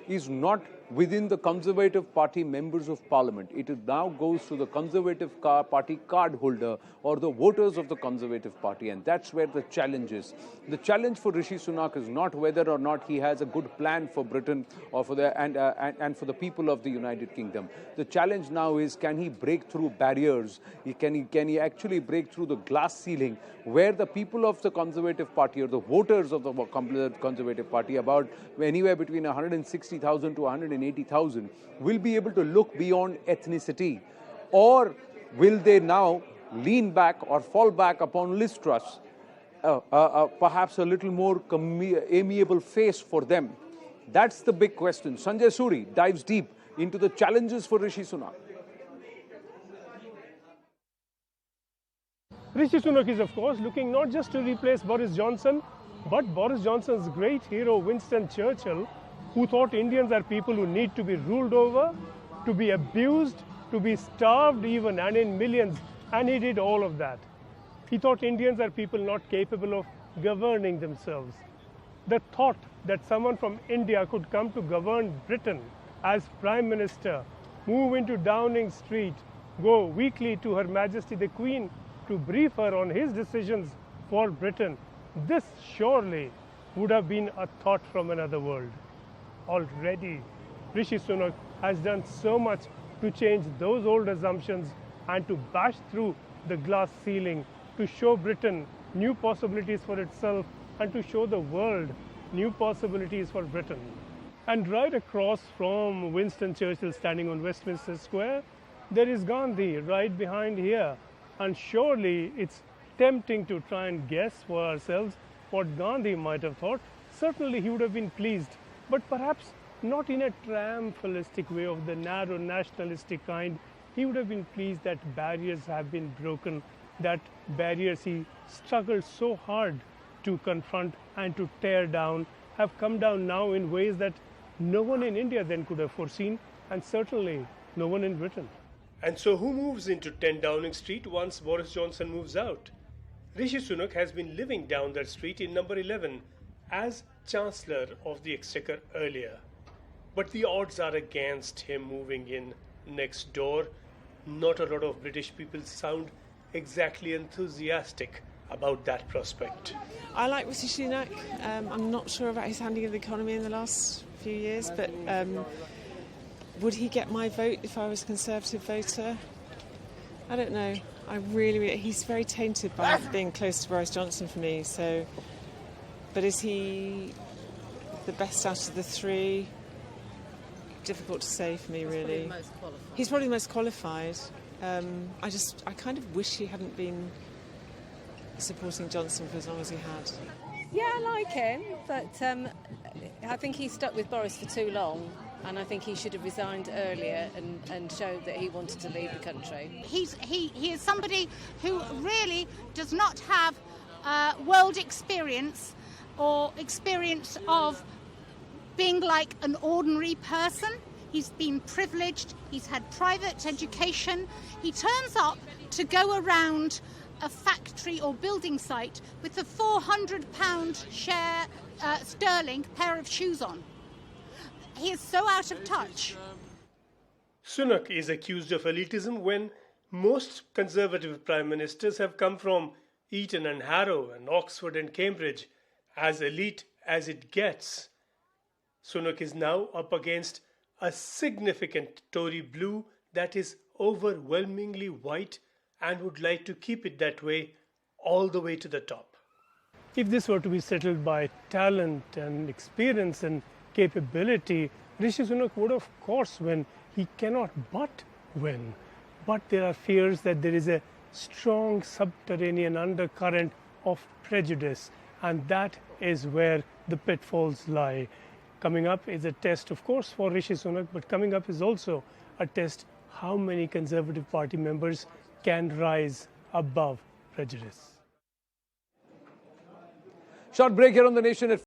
is not within the Conservative Party members of Parliament. It now goes to the Conservative Party card holder or the voters of the Conservative Party, and that's where the challenge is. The challenge for Rishi Sunak is not whether or not he has a good plan for Britain or for and for the people of the United Kingdom. The challenge now is, can he break through barriers? Can he actually break through the glass ceiling where the people of the Conservative Party or the voters of the Conservative Party, about anywhere between 160,000 to 180,000, will be able to look beyond ethnicity? Or will they now lean back or fall back upon Liz Truss, perhaps a little more amiable face for them? That's the big question. Sanjay Suri dives deep into the challenges for Rishi Sunak. Rishi Sunak is, of course, looking not just to replace Boris Johnson, but Boris Johnson's great hero, Winston Churchill, who thought Indians are people who need to be ruled over, to be abused, to be starved even, and in millions. And he did all of that. He thought Indians are people not capable of governing themselves. The thought that someone from India could come to govern Britain as Prime Minister, move into Downing Street, go weekly to Her Majesty the Queen to brief her on his decisions for Britain, this surely would have been a thought from another world. Already, Rishi Sunak has done so much to change those old assumptions and to bash through the glass ceiling, to show Britain new possibilities for itself and to show the world new possibilities for Britain. And right across from Winston Churchill standing on Westminster Square, there is Gandhi right behind here. And surely it's tempting to try and guess for ourselves what Gandhi might have thought. Certainly he would have been pleased, but perhaps not in a triumphalistic way of the narrow nationalistic kind. He would have been pleased that barriers have been broken, that barriers he struggled so hard to confront and to tear down have come down now in ways that no one in India then could have foreseen, and certainly no one in Britain. And so who moves into 10 Downing Street once Boris Johnson moves out? Rishi Sunak has been living down that street in number 11 as Chancellor of the Exchequer earlier. But the odds are against him moving in next door. Not a lot of British people sound exactly enthusiastic about that prospect. I like Rishi Sunak. I'm not sure about his handling of the economy in the last few years, but would he get my vote if I was a Conservative voter? I don't know. He's very tainted by being close to Boris Johnson for me. So, but is he the best out of the three? Difficult to say for me, really. He's probably the most qualified. I kind of wish he hadn't been supporting Johnson for as long as he had. Yeah, I like him, but I think he stuck with Boris for too long. And I think he should have resigned earlier and showed that he wanted to leave the country. He is somebody who really does not have world experience or experience of being like an ordinary person. He's been privileged, he's had private education. He turns up to go around a factory or building site with a £400 sterling pair of shoes on. He is so out of touch. Sunak is accused of elitism when most Conservative Prime Ministers have come from Eton and Harrow and Oxford and Cambridge, as elite as it gets. Sunak is now up against a significant Tory blue that is overwhelmingly white and would like to keep it that way all the way to the top. If this were to be settled by talent and experience and capability, Rishi Sunak would of course win. He cannot but win. But there are fears that there is a strong subterranean undercurrent of prejudice, and that is where the pitfalls lie. Coming up is a test, of course, for Rishi Sunak, but coming up is also a test how many Conservative Party members can rise above prejudice. Short break here on The Nation at